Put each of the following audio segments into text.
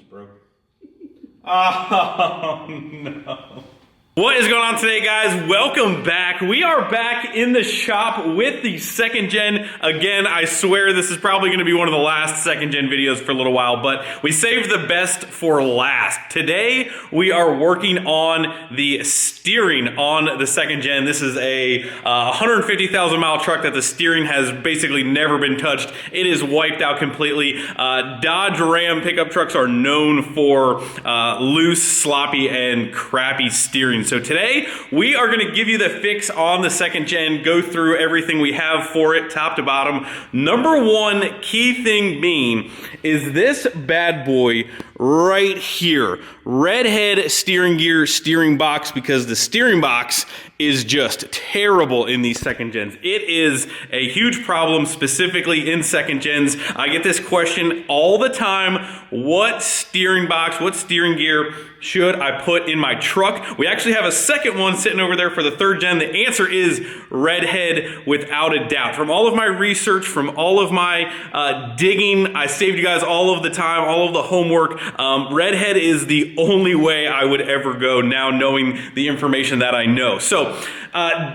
broke. Oh, no. What is going on today, guys? Welcome back. We are back in the shop with the second gen. Again, I swear this is probably going to be one of the last second gen videos for a little while, but we saved the best for last. Today, we are working on the steering on the second gen. This is a 150,000 mile truck that the steering has basically never been touched. It is wiped out completely. Dodge Ram pickup trucks are known for loose, sloppy, and crappy steering. So today, we are gonna give you the fix on the second gen, go through everything we have for it, top to bottom. Number one key thing being is this bad boy right here. Redhead steering gear, steering box, because the steering box is just terrible in these second gens. It is a huge problem, specifically in second gens. I get this question all the time. What steering box, what steering gear should I put in my truck? We actually have a second one sitting over there for the third gen. The answer is Redhead, without a doubt. From all of my research, from all of my digging, I saved you guys all of the time, all of the homework. Redhead is the only way I would ever go now, knowing the information that I know. So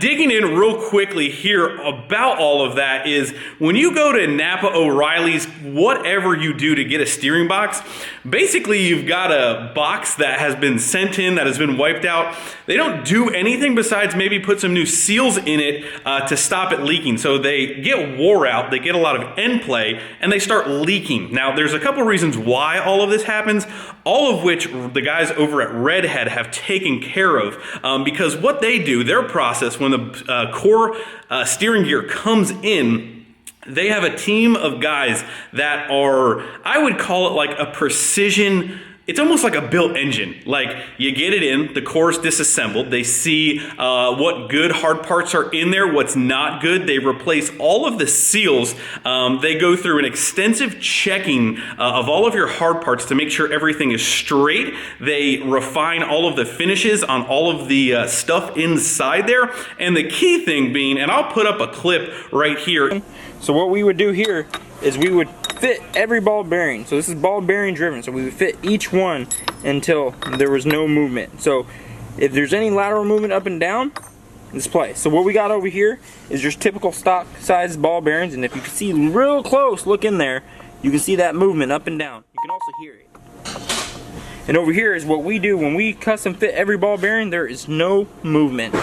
digging in real quickly here about all of that is when you go to Napa O'Reilly's, whatever you do to get a steering box, basically you've got a box that has been sent in, that has been wiped out. They don't do anything besides maybe put some new seals in it to stop it leaking. So they get wore out, they get a lot of end play, and they start leaking. Now there's a couple reasons why all of this happens, all of which the guys over at Redhead have taken care of, because what they do, their process when the core steering gear comes in, they have a team of guys that are, I would call it like a precision. It's almost like a built engine. Like you get it in, the core's disassembled, they see what good hard parts are in there, what's not good, they replace all of the seals, they go through an extensive checking of all of your hard parts to make sure everything is straight, they refine all of the finishes on all of the stuff inside there, and the key thing being, and I'll put up a clip right here. So what we would do here is we would fit every ball bearing. So this is ball bearing driven. So we would fit each one until there was no movement. So if there's any lateral movement up and down, let's play. So what we got over here is just typical stock size ball bearings. And if you can see real close, look in there, you can see that movement up and down. You can also hear it. And over here is what we do when we custom fit every ball bearing. There is no movement.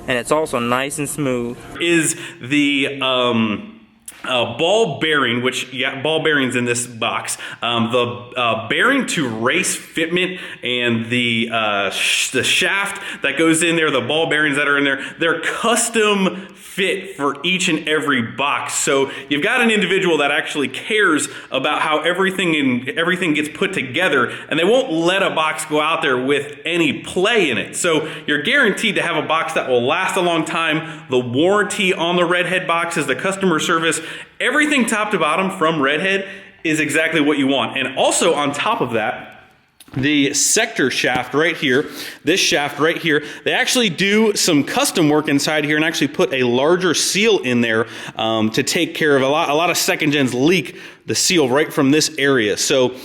And it's also nice and smooth. Is the ball bearing, which you got ball bearings in this box, the bearing to race fitment and the shaft that goes in there, the ball bearings that are in there, they're custom fit for each and every box. So you've got an individual that actually cares about how everything gets put together, and they won't let a box go out there with any play in it. So you're guaranteed to have a box that will last a long time. The warranty on the Redhead boxes, the customer service, everything top to bottom from Redhead is exactly what you want. And also on top of that, the sector shaft right here, this shaft right here, they actually do some custom work inside here and actually put a larger seal in there to take care of a lot of second gens leak the seal right from this area. So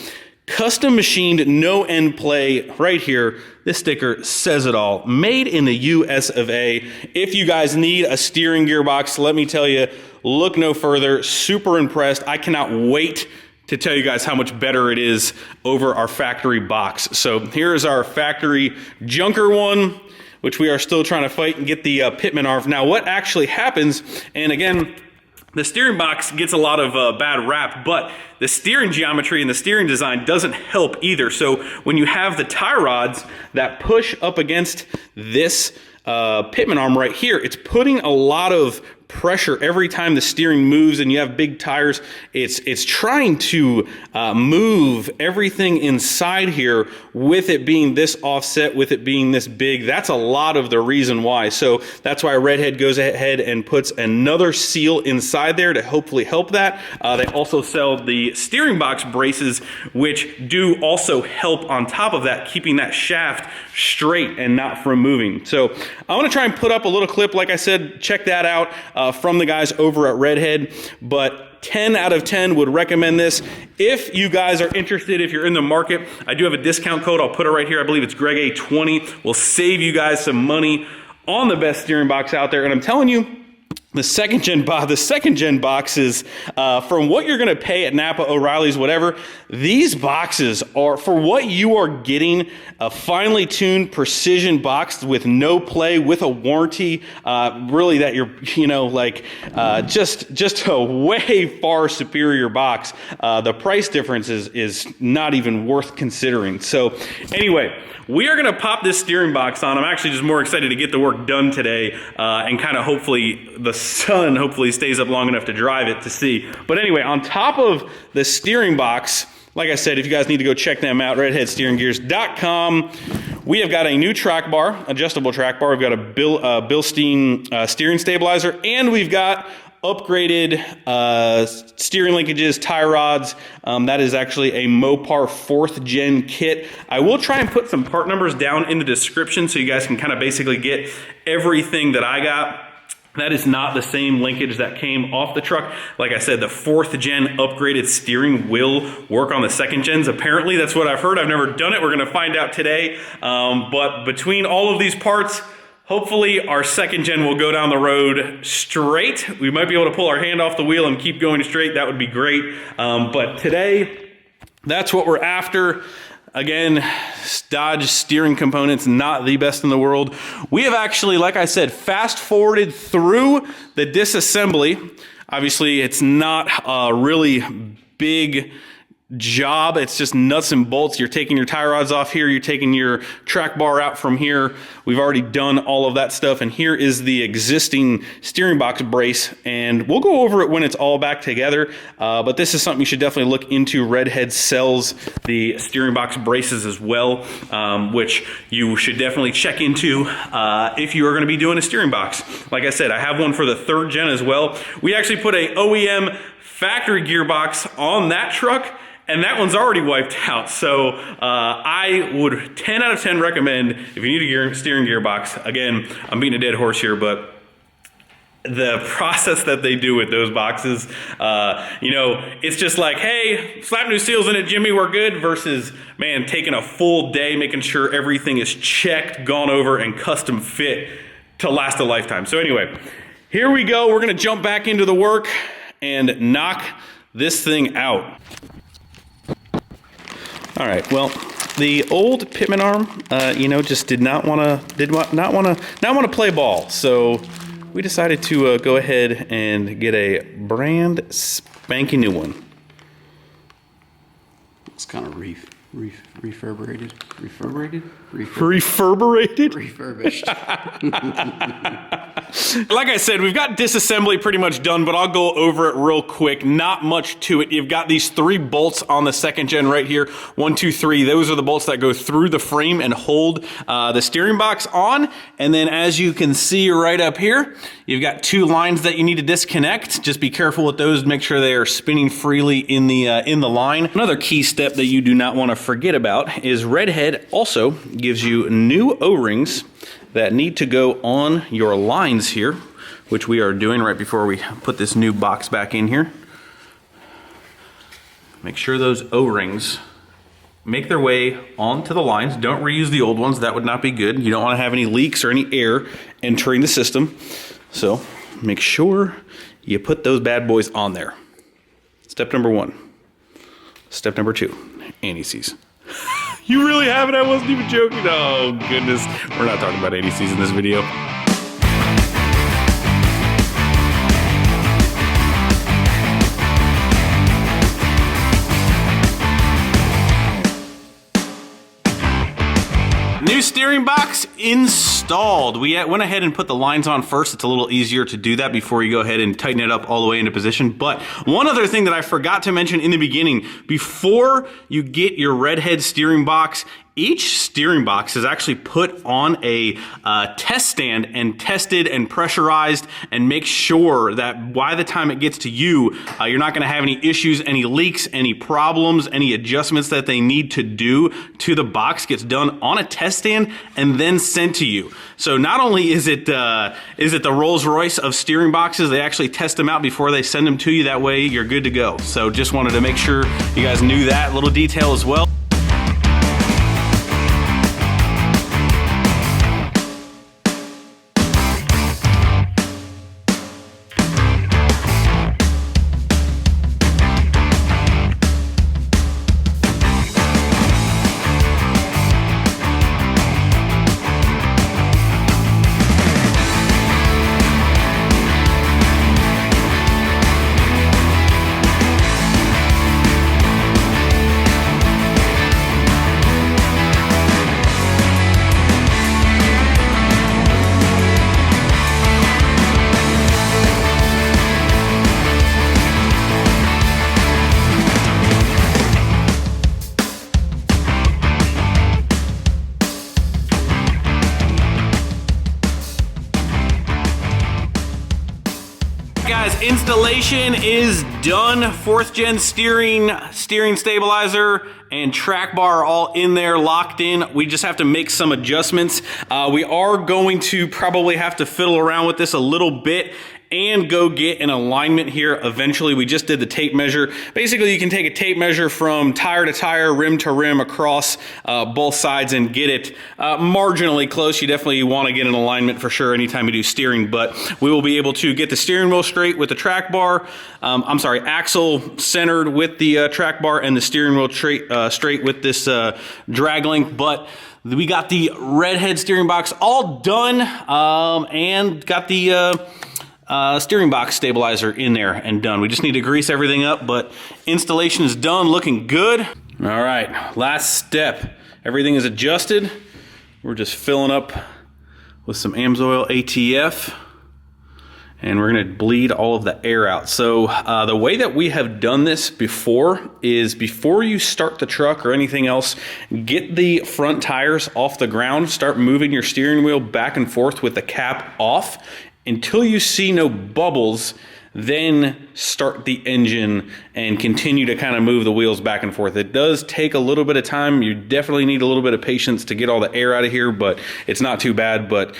custom machined, no end play right here. This sticker says it all. Made in the US of A. If you guys need a steering gearbox, let me tell you, look no further. Super impressed. I cannot wait to tell you guys how much better it is over our factory box. So here's our factory junker one, which we are still trying to fight and get the pitman off. Now what actually happens, and again, the steering box gets a lot of bad rap, but the steering geometry and the steering design doesn't help either. So when you have the tie rods that push up against this pitman arm right here, it's putting a lot of pressure every time the steering moves and you have big tires. It's trying to move everything inside here with it being this offset, with it being this big. That's a lot of the reason why. So that's why Redhead goes ahead and puts another seal inside there to hopefully help that. They also sell the steering box braces, which do also help on top of that, keeping that shaft straight and not from moving. So I want to try and put up a little clip, like I said, check that out from the guys over at Redhead. But 10 out of 10 would recommend this. If you guys are interested, if you're in the market, I do have a discount code. I'll put it right here. I believe it's GregA20. Will save you guys some money on the best steering box out there. And I'm telling you, the second gen boxes, from what you're going to pay at Napa, O'Reilly's, whatever, these boxes are, for what you are getting, a finely tuned precision box with no play, with a warranty, really that you're, you know, like, just a way far superior box. The price difference is not even worth considering. So anyway, we are going to pop this steering box on. I'm actually just more excited to get the work done today, and kind of hopefully the sun hopefully stays up long enough to drive it to see. But anyway, on top of the steering box, like I said, if you guys need to go check them out, redheadsteeringgears.com. We have got a new track bar, adjustable track bar. We've got a Bilstein steering stabilizer, and we've got upgraded steering linkages, tie rods. That is actually a Mopar 4th gen kit. I will try and put some part numbers down in the description so you guys can kind of basically get everything that I got. That is not the same linkage that came off the truck. Like I said, the 4th gen upgraded steering will work on the 2nd gens. Apparently, that's what I've heard. I've never done it. We're going to find out today. But between all of these parts, hopefully our 2nd gen will go down the road straight. We might be able to pull our hand off the wheel and keep going straight. That would be great. But today, that's what we're after. Again, Dodge steering components, not the best in the world. We have actually, like I said, fast forwarded through the disassembly. Obviously, it's not a really big job. It's just nuts and bolts. You're taking your tie rods off here. You're taking your track bar out from here. We've already done all of that stuff. And here is the existing steering box brace. And we'll go over it when it's all back together. But this is something you should definitely look into. Redhead sells the steering box braces as well, which you should definitely check into if you are going to be doing a steering box. Like I said, I have one for the 3rd gen as well. We actually put a OEM factory gearbox on that truck, and that one's already wiped out. So I would 10 out of 10 recommend if you need a steering gearbox. Again, I'm beating a dead horse here, but the process that they do with those boxes, you know, it's just like, hey, slap new seals in it, Jimmy, we're good, versus, man, taking a full day, making sure everything is checked, gone over, and custom fit to last a lifetime. So anyway, here we go. We're going to jump back into the work and knock this thing out. All right, well, the old pitman arm, you know, just did not want to play ball. So we decided to go ahead and get a brand spanking new one. It's kind of refurbished. Like I said, we've got disassembly pretty much done, but I'll go over it real quick. Not much to it. You've got these 3 bolts on the 2nd gen right here. 1, 2, 3. Those are the bolts that go through the frame and hold the steering box on. And then as you can see right up here, you've got 2 lines that you need to disconnect. Just be careful with those. Make sure they are spinning freely in the line. Another key step that you do not want to forget about is Redhead also gives you new O-rings that need to go on your lines here, which we are doing right before we put this new box back in here. Make sure those O-rings make their way onto the lines. Don't reuse the old ones. That would not be good. You don't want to have any leaks or any air entering the system. So make sure you put those bad boys on there. Step number 1. Step number 2, anti-seize. You really have it? I wasn't even joking. Oh, goodness. We're not talking about anti-seize in this video. New steering box installed. We went ahead and put the lines on first. It's a little easier to do that before you go ahead and tighten it up all the way into position. But one other thing that I forgot to mention in the beginning, before you get your Redhead steering box each steering box is actually put on a test stand and tested and pressurized, and make sure that by the time it gets to you, you're not going to have any issues, any leaks, any problems, any adjustments that they need to do to the box gets done on a test stand and then sent to you. So not only is it the Rolls Royce of steering boxes, they actually test them out before they send them to you. That way you're good to go. So just wanted to make sure you guys knew that little detail as well. Guys, installation is done. 4th gen steering stabilizer and track bar are all in there, locked in. We just have to make some adjustments. We are going to probably have to fiddle around with this a little bit and go get an alignment here eventually. We just did the tape measure. Basically, you can take a tape measure from tire to tire, rim to rim, across both sides and get it marginally close. You definitely want to get an alignment for sure anytime you do steering, but we will be able to get the steering wheel straight with the track bar. Axle centered with the track bar, and the steering wheel straight with this drag link. But we got the redhead steering box all done, and got the steering box stabilizer in there and done. We just need to grease everything up, but installation is done, looking good. All right, last step. Everything is adjusted. We're just filling up with some AMSOIL ATF, and we're gonna bleed all of the air out. So the way that we have done this before is, before you start the truck or anything else, get the front tires off the ground, start moving your steering wheel back and forth with the cap off until you see no bubbles, then start the engine and continue to kind of move the wheels back and forth. It does take a little bit of time. You definitely need a little bit of patience to get all the air out of here, but it's not too bad. But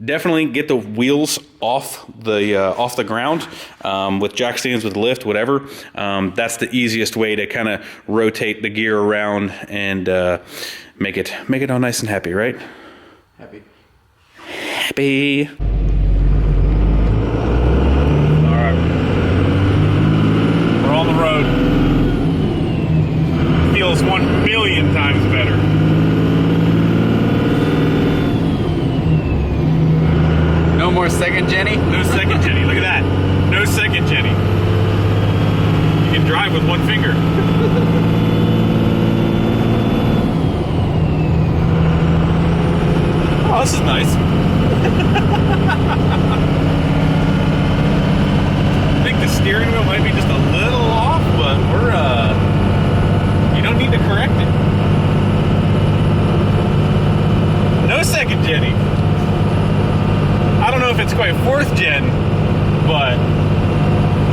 definitely get the wheels off the ground with jack stands, with lift, whatever. That's the easiest way to kind of rotate the gear around and make it all nice and happy, right? Happy. On the road. Feels 1 million times better. No more second Jenny? No second Jenny. Look at that. No second Jenny. You can drive with one finger. Oh, this is nice. I think the steering wheel might be just a little off, but we're, you don't need to correct it. No second Jenny. I don't know if it's quite 4th gen, but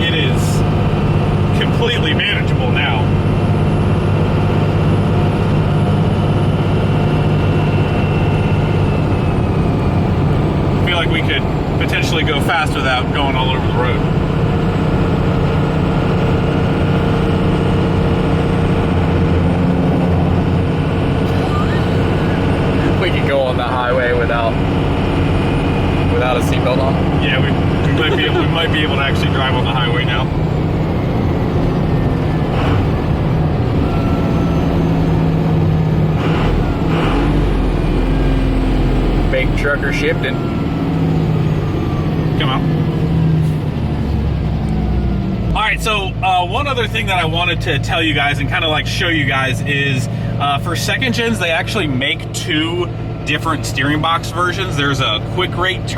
it is completely manageable now. I feel like we could potentially go fast without going all over the road. We could go on the highway without a seatbelt on. Yeah, we might be able to actually drive on the highway now. Big trucker shifting. Come on. All right, so one other thing that I wanted to tell you guys and kind of like show you guys is for second gens, they actually make 2 different steering box versions. There's a quick rate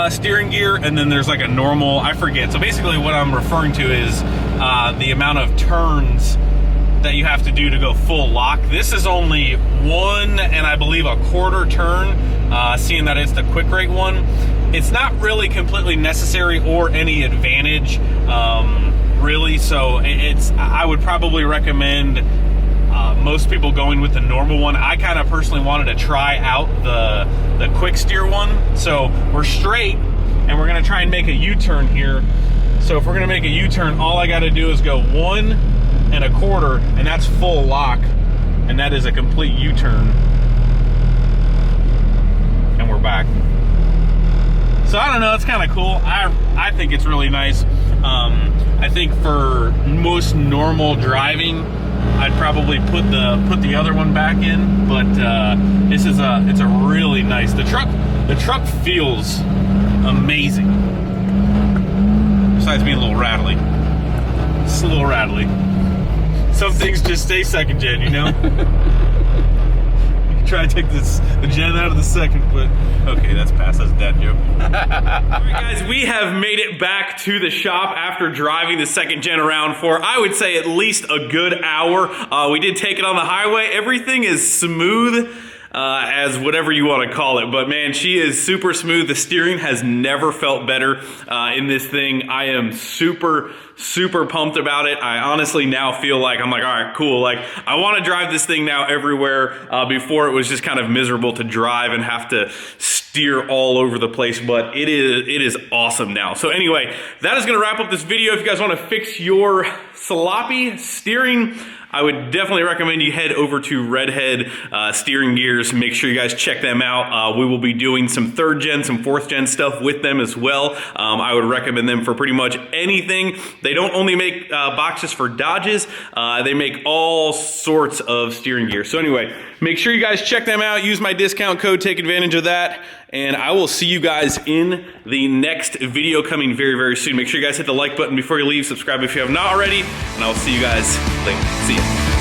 steering gear, and then there's like a normal, I forget. So basically what I'm referring to is the amount of turns that you have to do to go full lock. This is only 1 and I believe a quarter turn, seeing that it's the quick rate one. It's not really completely necessary or any advantage, really. So I would probably recommend most people going with the normal one. I kind of personally wanted to try out the quick steer one. So we're straight and we're gonna try and make a U-turn here. So if we're gonna make a U-turn, all I gotta do is go 1 and a quarter, and that's full lock, and that is a complete U-turn. And we're back. So I don't know, it's kind of cool. I think it's really nice. I think for most normal driving, I'd probably put the other one back in, but it's a really nice. The truck feels amazing. Besides being a little rattly. It's a little rattly. Some things just stay second gen, you know? You can try to take the gen out of the second, but okay, that's past, that's a dad joke. Alright guys, we have made it back to the shop after driving the second gen around for, I would say, at least a good hour. We did take it on the highway. Everything is smooth. As whatever you want to call it, but man, she is super smooth. The steering has never felt better in this thing. I am super pumped about it. I honestly now feel like I'm like, all right, cool. Like I want to drive this thing now everywhere. Before it was just kind of miserable to drive and have to steer all over the place, but it is awesome now. So anyway, that is going to wrap up this video. If you guys want to fix your sloppy steering, I would definitely recommend you head over to Redhead Steering Gears. Make sure you guys check them out. We will be doing some 3rd gen, some 4th gen stuff with them as well. I would recommend them for pretty much anything. They don't only make boxes for Dodges, they make all sorts of steering gear. So anyway, make sure you guys check them out. Use my discount code, take advantage of that. And I will see you guys in the next video coming very, very soon. Make sure you guys hit the like button before you leave. Subscribe if you have not already. And I will see you guys later. See ya.